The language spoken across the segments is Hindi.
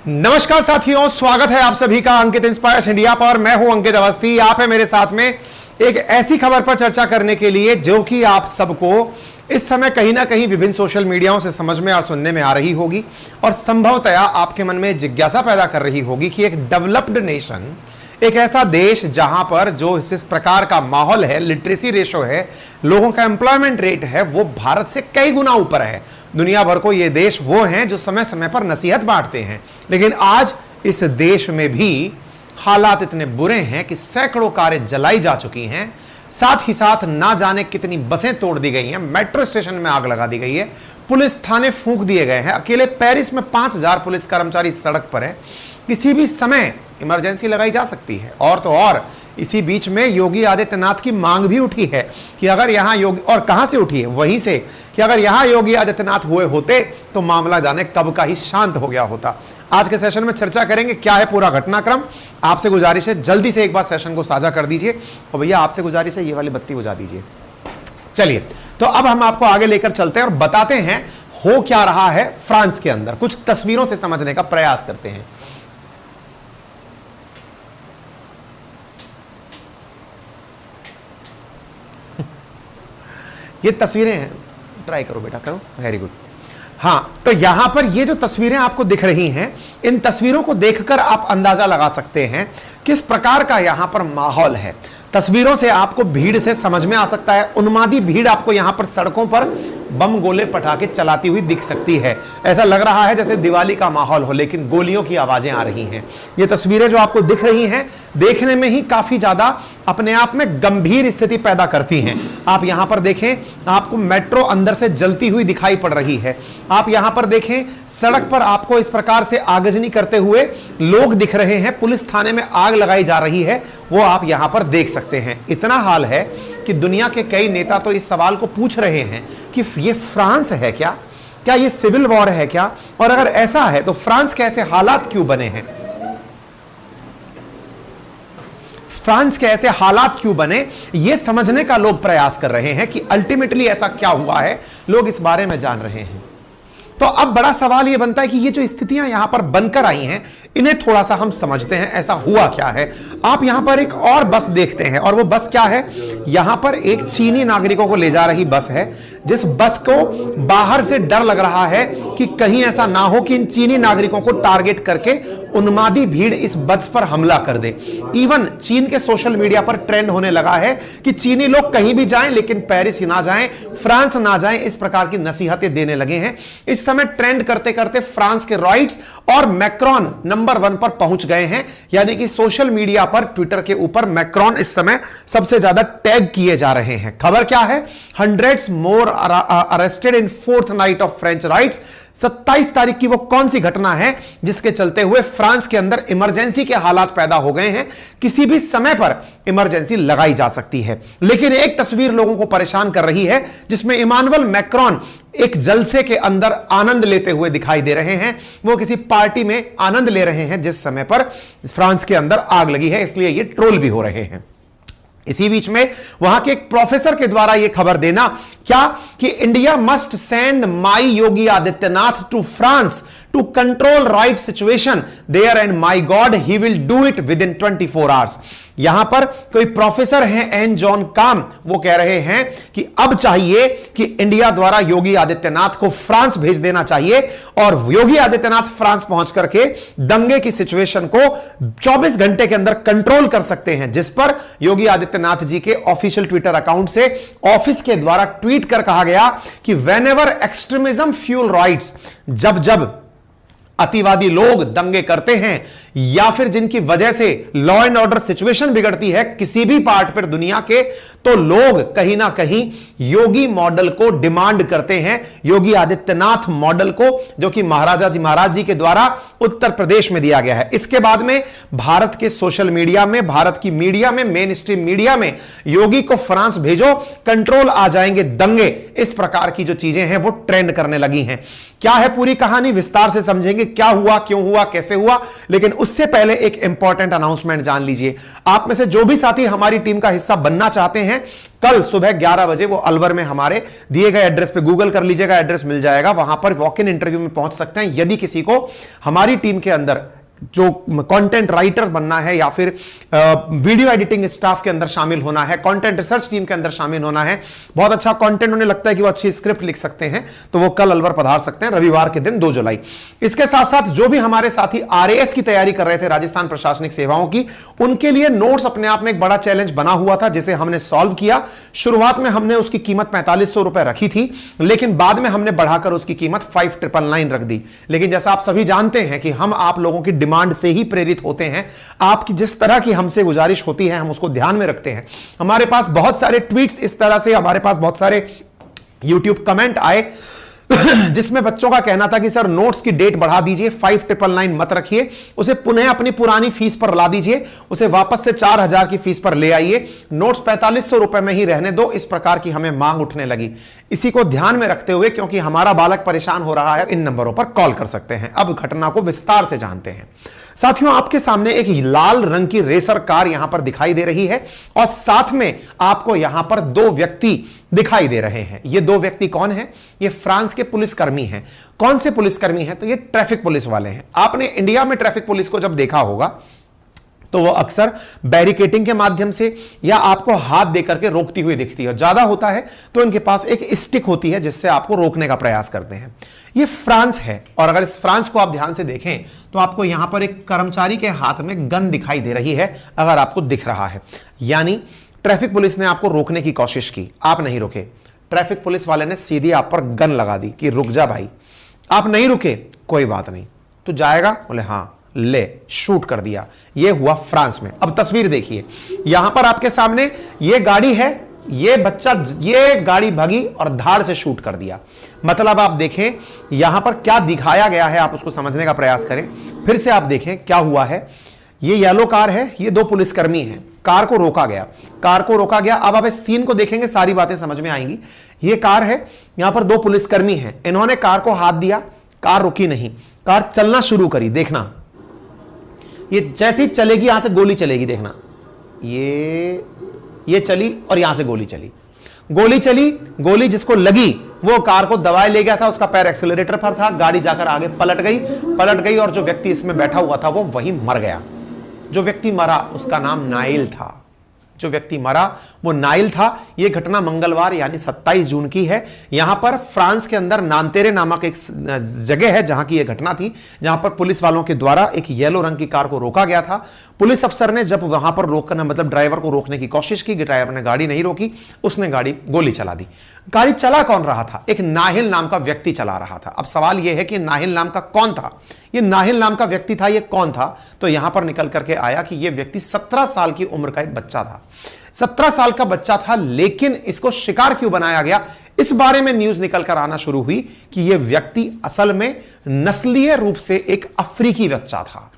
नमस्कार साथियों, स्वागत है आप सभी का अंकित इंस्पायर्स इंडिया पर। मैं हूं अंकित अवस्थी। आप है मेरे साथ में एक ऐसी खबर पर चर्चा करने के लिए जो कि आप सबको इस समय कहीं ना कहीं विभिन्न सोशल मीडियाओं से समझ में और सुनने में आ रही होगी और संभवतया आपके मन में जिज्ञासा पैदा कर रही होगी कि एक डेवलप्ड नेशन, एक ऐसा देश जहां पर जो इस प्रकार का माहौल है, लिटरेसी रेशो है, लोगों का एम्प्लॉयमेंट रेट है, वो भारत से कई गुना ऊपर है। दुनिया भर को ये देश वो हैं जो समय समय पर नसीहत बांटते हैं, लेकिन आज इस देश में भी हालात इतने बुरे हैं कि सैकड़ों कारें जलाई जा चुकी हैं, साथ ही साथ ना जाने कितनी बसें तोड़ दी गई हैं, मेट्रो स्टेशन में आग लगा दी गई है, पुलिस थाने फूंक दिए गए हैं। अकेले पेरिस में 5000 पुलिस कर्मचारी सड़क पर है। किसी भी समय इमरजेंसी लगाई जा सकती है। और तो और इसी बीच में योगी आदित्यनाथ की मांग भी उठी है कि अगर यहां योगी, और कहां से उठी है, वहीं से कि अगर यहां योगी आदित्यनाथ हुए होते तो मामला जाने कब का ही शांत हो गया होता। आज के सेशन में चर्चा करेंगे क्या है पूरा घटनाक्रम। आपसे गुजारिश है जल्दी से एक बार सेशन को साझा कर दीजिए और भैया आपसे गुजारिश है ये वाली बत्ती बुझा दीजिए। चलिए, तो अब हम आपको आगे लेकर चलते हैं और बताते हैं हो क्या रहा है फ्रांस के अंदर। कुछ तस्वीरों से समझने का प्रयास करते हैं। ये तस्वीरें हैं, ट्राई करो बेटा, करो, वेरी गुड। हाँ, तो यहां पर ये जो तस्वीरें आपको दिख रही हैं, इन तस्वीरों को देखकर आप अंदाजा लगा सकते हैं किस प्रकार का यहां पर माहौल है। तस्वीरों से आपको भीड़ से समझ में आ सकता है, उन्मादी भीड़ आपको यहां पर सड़कों पर बम गोले पटाखे चलाती हुई दिख सकती है। ऐसा लग रहा है जैसे दिवाली का माहौल हो, लेकिन गोलियों की आवाजें आ रही हैं। ये तस्वीरें जो आपको दिख रही हैं देखने में ही काफी ज्यादा अपने आप में गंभीर स्थिति पैदा करती हैं। आप यहां पर देखें, आपको मेट्रो अंदर से जलती हुई दिखाई पड़ रही है। आप यहां पर देखें, सड़क पर आपको इस प्रकार से आगजनी करते हुए लोग दिख रहे हैं, पुलिस थाने में आग लगाई जा रही है, वो आप यहां पर देख सकते हैं। इतना हाल है कि दुनिया के कई नेता तो इस सवाल को पूछ रहे हैं कि ये फ्रांस है क्या? क्या ये सिविल वॉर है क्या? और अगर ऐसा है तो फ्रांस के ऐसे हालात क्यों बने हैं? फ्रांस के ऐसे हालात क्यों बने, यह समझने का लोग प्रयास कर रहे हैं कि अल्टीमेटली ऐसा क्या हुआ है। लोग इस बारे में जान रहे हैं। तो अब बड़ा सवाल यह बनता है कि ये जो स्थितियां यहां पर बनकर आई हैं, इन्हें थोड़ा सा हम समझते हैं, ऐसा हुआ क्या है। आप यहां पर एक और बस देखते हैं, और वो बस क्या है, यहां पर एक चीनी नागरिकों को ले जा रही बस है, जिस बस को बाहर से डर लग रहा है कि कहीं ऐसा ना हो कि इन चीनी नागरिकों को टारगेट करके उन्मादी भीड़ इस बस पर हमला कर दे। इवन चीन के सोशल मीडिया पर ट्रेंड होने लगा है कि चीनी लोग कहीं भी जाएं लेकिन पेरिस ही ना जाएं, फ्रांस ना जाएं, इस प्रकार की नसीहतें देने लगे हैं। इस समय ट्रेंड करते करते फ्रांस के रॉइट्स और मैक्रोन नंबर 1 पर पहुंच गए हैं। यानी कि सोशल मीडिया पर, ट्विटर के ऊपर मैक्रोन इस समय सबसे ज्यादा टैग किए जा रहे हैं। खबर क्या है, hundreds more arrested in 4th night of French rights. 27 तारीख की वो कौन सी घटना है जिसके चलते हुए फ्रांस के अंदर इमरजेंसी के हालात पैदा हो गए हैं। किसी भी समय पर इमरजेंसी लगाई जा सकती है। लेकिन एक तस्वीर लोगों को परेशान कर रही है, जिसमें इमानुएल मैक्रोन एक जलसे के अंदर आनंद लेते हुए दिखाई दे रहे हैं। वो किसी पार्टी में आनंद ले रहे हैं जिस समय पर फ्रांस के अंदर आग लगी है, इसलिए ये ट्रोल भी हो रहे हैं। इसी बीच में वहां के एक प्रोफेसर के द्वारा यह खबर देना क्या कि India must send my Yogi Adityanath to France to control right situation there and my God he will do it within 24 hours. यहां पर कोई प्रोफेसर हैं एन जॉन काम, वो कह रहे हैं कि अब चाहिए कि इंडिया द्वारा योगी आदित्यनाथ को फ्रांस भेज देना चाहिए और योगी आदित्यनाथ फ्रांस पहुंच करके दंगे की सिचुएशन को 24 घंटे के अंदर कंट्रोल कर सकते हैं। जिस पर योगी आदित्यनाथ जी के ऑफिशियल ट्विटर अकाउंट से ऑफिस के द्वारा ट्वीट कर कहा गया कि व्हेनेवर एक्सट्रीमिज्म फ्यूल राइट्स, जब जब अतिवादी लोग दंगे करते हैं या फिर जिनकी वजह से लॉ एंड ऑर्डर सिचुएशन बिगड़ती है किसी भी पार्ट पर दुनिया के, तो लोग कहीं ना कहीं योगी मॉडल को डिमांड करते हैं, योगी आदित्यनाथ मॉडल को, जो कि महाराज जी के द्वारा उत्तर प्रदेश में दिया गया है। इसके बाद में भारत के सोशल मीडिया में, भारत की मीडिया में, मेन स्ट्रीम मीडिया में योगी को फ्रांस भेजो, कंट्रोल आ जाएंगे दंगे, इस प्रकार की जो चीजें हैं वो ट्रेंड करने लगी हैं। क्या है पूरी कहानी, विस्तार से समझेंगे क्या हुआ, क्यों हुआ, कैसे हुआ। लेकिन उससे पहले एक इंपॉर्टेंट अनाउंसमेंट जान लीजिए। आप में से जो भी साथी हमारी टीम का हिस्सा बनना चाहते हैं, कल सुबह 11 बजे वो अलवर में हमारे दिए गए एड्रेस पे गूगल कर लीजिएगा, एड्रेस मिल जाएगा, वहां पर वॉक इन इंटरव्यू में पहुंच सकते हैं। यदि किसी को हमारी टीम के अंदर जो कंटेंट राइटर बनना है या फिर वीडियो एडिटिंग स्टाफ के अंदर शामिल होना है, कंटेंट रिसर्च टीम के अंदर शामिल होना है, बहुत अच्छा कंटेंट उन्हें लगता है कि वो अच्छी स्क्रिप्ट लिख सकते हैं, तो वो कल अलवर पधार सकते हैं, रविवार के दिन 2 जुलाई। इसके साथ साथ जो भी हमारे साथी आरएएस की तैयारी कर रहे थे, राजस्थान प्रशासनिक सेवाओं की, उनके लिए नोट्स अपने आप में एक बड़ा चैलेंज बना हुआ था, जिसे हमने सॉल्व किया। शुरुआत में हमने उसकी कीमत 4500 रुपए रखी थी, लेकिन बाद में हमने बढ़ाकर उसकी कीमत 5999 रख दी। लेकिन जैसा आप सभी जानते हैं कि हम आप लोगों की डिमांड से ही प्रेरित होते हैं, आपकी जिस तरह की हमसे गुजारिश होती है हम उसको ध्यान में रखते हैं। हमारे पास बहुत सारे ट्वीट्स इस तरह से, हमारे पास बहुत सारे यूट्यूब कमेंट आए जिसमें बच्चों का कहना था कि सर नोट्स की डेट बढ़ा दीजिए, 5999 मत रखिए, उसे पुनः अपनी पुरानी फीस पर ला दीजिए, उसे वापस से 4000 की फीस पर ले आइए, नोट्स 4500 रुपए में ही रहने दो। इस प्रकार की हमें मांग उठने लगी। इसी को ध्यान में रखते हुए, क्योंकि हमारा बालक परेशान हो रहा है, इन नंबरों पर कॉल कर सकते हैं। अब घटना को विस्तार से जानते हैं। साथियों, आपके सामने एक लाल रंग की रेसर कार यहां पर दिखाई दे रही है और साथ में आपको यहां पर 2 व्यक्ति दिखाई दे रहे हैं। ये 2 व्यक्ति कौन हैं? ये फ्रांस के पुलिसकर्मी हैं। कौन से पुलिसकर्मी हैं? तो ये ट्रैफिक पुलिस वाले हैं। आपने इंडिया में ट्रैफिक पुलिस को जब देखा होगा तो वो अक्सर बैरिकेटिंग के माध्यम से या आपको हाथ देकर के रोकती हुई दिखती है। ज्यादा होता है तो इनके पास एक स्टिक होती है जिससे आपको रोकने का प्रयास करते हैं। ये फ्रांस है और अगर इस फ्रांस को आप ध्यान से देखें तो आपको यहां पर एक कर्मचारी के हाथ में गन दिखाई दे रही है, अगर आपको दिख रहा है। यानी ट्रैफिक पुलिस ने आपको रोकने की कोशिश की, आप नहीं रुके। ट्रैफिक पुलिस वाले ने सीधी आप पर गन लगा दी कि रुक जा भाई। आप नहीं रुके, कोई बात नहीं, तू जाएगा? बोले हाँ, ले, शूट कर दिया। यह हुआ फ्रांस में। अब तस्वीर देखिए, यहां पर आपके सामने यह गाड़ी है, यह बच्चा, यह गाड़ी भगी और धाड़ से शूट कर दिया। मतलब आप देखें यहां पर क्या दिखाया गया है, आप उसको समझने का प्रयास करें। फिर से आप देखें क्या हुआ है। ये येलो कार है, ये 2 पुलिसकर्मी हैं। कार को रोका गया, कार को रोका गया। अब आप इस सीन को देखेंगे, सारी बातें समझ में आएंगी। ये कार है, यहां पर 2 पुलिसकर्मी हैं। इन्होंने कार को हाथ दिया, कार रुकी नहीं, कार चलना शुरू करी। देखना, ये जैसी चलेगी यहां से गोली चलेगी। देखना, ये चली और यहां से गोली चली, गोली चली। गोली जिसको लगी वो कार को दबाए ले गया था, उसका पैर एक्सेलरेटर पर था, गाड़ी जाकर आगे पलट गई और जो व्यक्ति इसमें बैठा हुआ था वो वहीं मर गया। जो व्यक्ति मरा उसका नाम नाइल था। जो व्यक्ति मरा वो नाइल था। यह घटना मंगलवार यानी 27 जून की है। यहां पर फ्रांस के अंदर नांतेरे नामक एक जगह है जहां की यह घटना थी, जहां पर पुलिस वालों के द्वारा एक येलो रंग की कार को रोका गया था। पुलिस अफसर ने जब वहां पर रोकना, मतलब ड्राइवर को रोकने की कोशिश की, ड्राइवर ने गाड़ी नहीं रोकी, उसने गोली चला दी। गाड़ी चला कौन रहा था? एक नाहिल नाम का व्यक्ति चला रहा था। अब सवाल यह है कि नाहिल नाम का कौन था? ये नाहिल नाम का व्यक्ति था, ये कौन था? तो यहां पर निकल करके आया कि यह व्यक्ति 17 साल की उम्र का एक बच्चा था। 17 साल का बच्चा था, लेकिन इसको शिकार क्यों बनाया गया, इस बारे में न्यूज निकल कर आना शुरू हुई कि यह व्यक्ति असल में नस्लीय रूप से एक अफ्रीकी बच्चा था।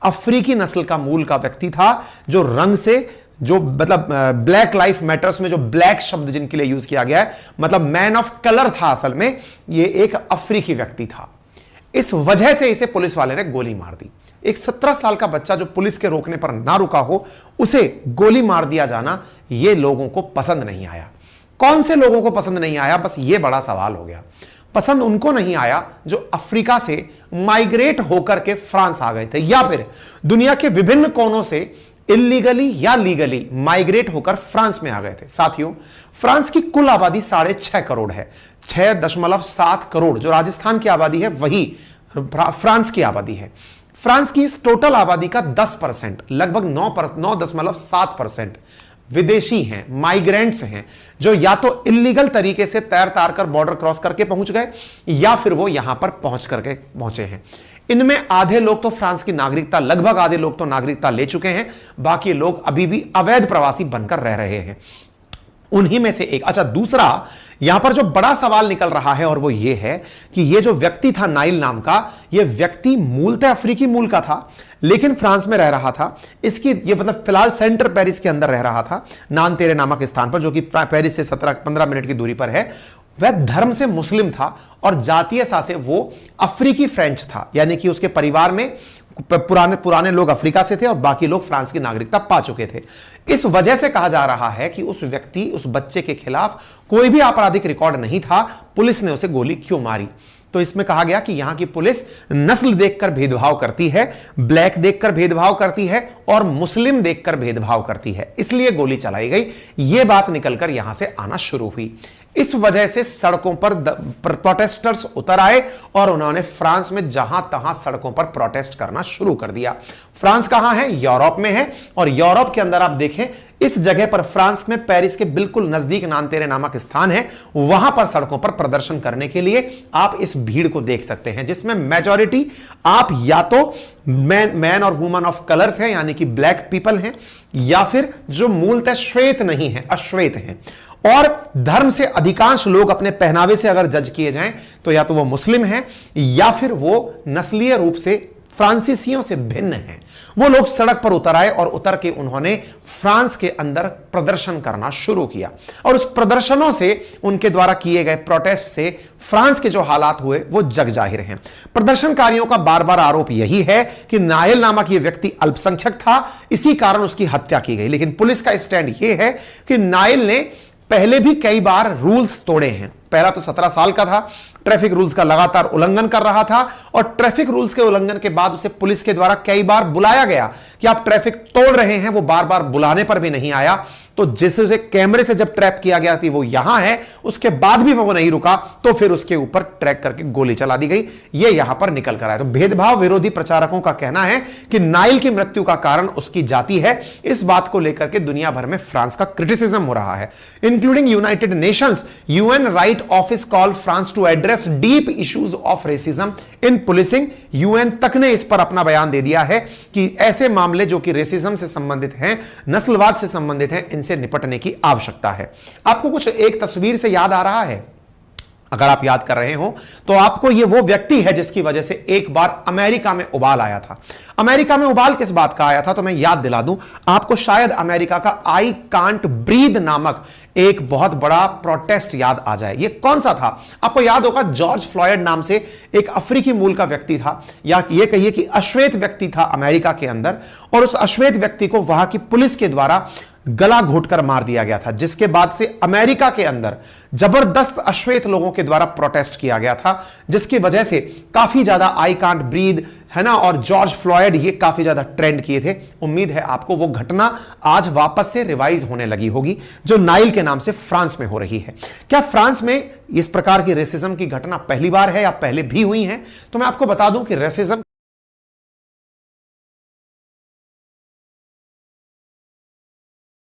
अफ्रीकी नस्ल का मूल का व्यक्ति था, जो रंग से, जो मतलब ब्लैक लाइफ मैटर्स में जो ब्लैक शब्द जिनके लिए यूज किया गया है, मतलब मैन ऑफ कलर था। असल में यह एक अफ्रीकी व्यक्ति था। इस वजह से इसे पुलिस वाले ने गोली मार दी। एक 17 साल का बच्चा जो पुलिस के रोकने पर ना रुका हो, उसे गोली मार दिया जाना, यह लोगों को पसंद नहीं आया। कौन से लोगों को पसंद नहीं आया, बस यह बड़ा सवाल हो गया। पसंद उनको नहीं आया जो अफ्रीका से माइग्रेट होकर के फ्रांस आ गए थे, या फिर दुनिया के विभिन्न कोनों से इलीगली या लीगली माइग्रेट होकर फ्रांस में आ गए थे। साथियों, फ्रांस की कुल आबादी 6.5 करोड़ है। 6.7 करोड़ जो राजस्थान की आबादी है, वही फ्रांस की आबादी है। फ्रांस की इस टोटल आबादी का 10%, लगभग 9.7% विदेशी हैं, माइग्रेंट्स हैं, जो या तो इलीगल तरीके से तैर तार कर बॉर्डर क्रॉस करके पहुंच गए, या फिर वो यहां पर पहुंचे हैं। इनमें आधे लोग तो फ्रांस की नागरिकता, लगभग आधे लोग तो नागरिकता ले चुके हैं, बाकी लोग अभी भी अवैध प्रवासी बनकर रह रहे हैं। उन्हीं में से एक। अच्छा, दूसरा यहां पर जो बड़ा सवाल निकल रहा है और वो ये है कि ये जो व्यक्ति था नाइल नाम का, ये व्यक्ति मूलतः अफ्रीकी मूल का था, लेकिन फ्रांस में रह रहा था। इसकी ये मतलब फिलहाल सेंटर पेरिस के अंदर रह रहा था, नानतेरे नामक स्थान पर, जो कि पेरिस से 17-15 मिनट की दूरी पर है। वह धर्म से मुस्लिम था और जातीयता से वो अफ्रीकी फ्रेंच था, यानी कि उसके परिवार में पुराने लोग अफ्रीका से थे और बाकी लोग फ्रांस की नागरिकता पा चुके थे। इस वजह से कहा जा रहा है कि उस व्यक्ति, उस बच्चे के खिलाफ कोई भी आपराधिक रिकॉर्ड नहीं था, पुलिस ने उसे गोली क्यों मारी। तो इसमें कहा गया कि यहां की पुलिस नस्ल देखकर भेदभाव करती है, ब्लैक देखकर भेदभाव करती है और मुस्लिम देखकर भेदभाव करती है, इसलिए गोली चलाई गई। यह बात निकलकर यहां से आना शुरू हुई। इस वजह से सड़कों पर प्रोटेस्टर्स उतर आए और उन्होंने फ्रांस में जहां तहां सड़कों पर प्रोटेस्ट करना शुरू कर दिया। फ्रांस कहां है? यूरोप में है, और यूरोप के अंदर आप देखें इस जगह पर, फ्रांस में पेरिस के बिल्कुल नजदीक नानतेरे नामक स्थान है, वहां पर सड़कों पर प्रदर्शन करने के लिए आप इस भीड़ को देख सकते हैं, जिसमें मेजॉरिटी आप या तो मैन और वुमन ऑफ कलर्स हैं, यानी कि ब्लैक पीपल हैं, या फिर जो मूलतः श्वेत नहीं है, अश्वेत हैं। और धर्म से अधिकांश लोग अपने पहनावे से अगर जज किए जाएं तो या तो वो मुस्लिम हैं या फिर वो नस्लीय रूप से फ्रांसीसियों से भिन्न हैं। वो लोग सड़क पर उतर आए और उतर के उन्होंने फ्रांस के अंदर प्रदर्शन करना शुरू किया, और उस प्रदर्शनों से, उनके द्वारा किए गए प्रोटेस्ट से फ्रांस के जो हालात हुए वो जग जाहिर हैं। प्रदर्शनकारियों का बार बार आरोप यही है कि नायल नामक ये व्यक्ति अल्पसंख्यक था, इसी कारण उसकी हत्या की गई। लेकिन पुलिस का स्टैंड यह है कि नायल ने पहले भी कई बार रूल्स तोड़े हैं। पहला तो 17 साल का था, ट्रैफिक रूल्स का लगातार उल्लंघन कर रहा था, और ट्रैफिक रूल्स के उल्लंघन के बाद उसे पुलिस के द्वारा कई बार बुलाया गया कि आप ट्रैफिक तोड़ रहे हैं, वो बार बार बुलाने पर भी नहीं आया। तो जिसे कैमरे से जब ट्रैप किया गया थी वो यहां है, उसके बाद भी वो नहीं रुका, तो फिर उसके ऊपर ट्रैक करके गोली चला दी गई। ये यहां पर निकल कर आया। तो भेदभाव विरोधी प्रचारकों का कहना है कि नाइल की मृत्यु का कारण उसकी जाति है। इस बात को लेकर के दुनिया भर में फ्रांस का क्रिटिसिज्म हो रहा है, including United Nations. UN right office call France to address deep issues of racism in policing. UN तक ने इस पर अपना बयान दे दिया है कि ऐसे मामले जो कि रेसिज्म से संबंधित हैं, नस्लवाद से संबंधित हैं, से निपटने की आवश्यकता है। आपको कुछ एक तस्वीर से याद आ रहा है? अगर आप याद कर रहे हो तो आपको यह वो व्यक्ति है जिसकी वजह से एक बार अमेरिका में उबाल आया था। अमेरिका में उबाल किस बात का आया था तो मैं याद दिला दूं आपको। शायद अमेरिका का आई कांट ब्रीद नामक एक बहुत बड़ा प्रोटेस्ट याद आ जाए। यह कौन सा था? आपको याद होगा, जॉर्ज फ्लॉयड नाम से एक अफ्रीकी मूल का व्यक्ति था, या यह कहिए कि अश्वेत व्यक्ति था अमेरिका के अंदर, और उस अश्वेत व्यक्ति को वहां की पुलिस के द्वारा गला घोटकर मार दिया गया था, जिसके बाद से अमेरिका के अंदर जबरदस्त अश्वेत लोगों के द्वारा प्रोटेस्ट किया गया था, जिसकी वजह से काफी ज्यादा आई कांट ब्रीद है ना और जॉर्ज फ्लॉयड ये काफी ज्यादा ट्रेंड किए थे। उम्मीद है आपको वो घटना आज वापस से रिवाइज होने लगी होगी, जो नाइल के नाम से फ्रांस में हो रही है। क्या फ्रांस में इस प्रकार की रेसिज्म की घटना पहली बार है या पहले भी हुई है? तो मैं आपको बता दूं कि रेसिज्म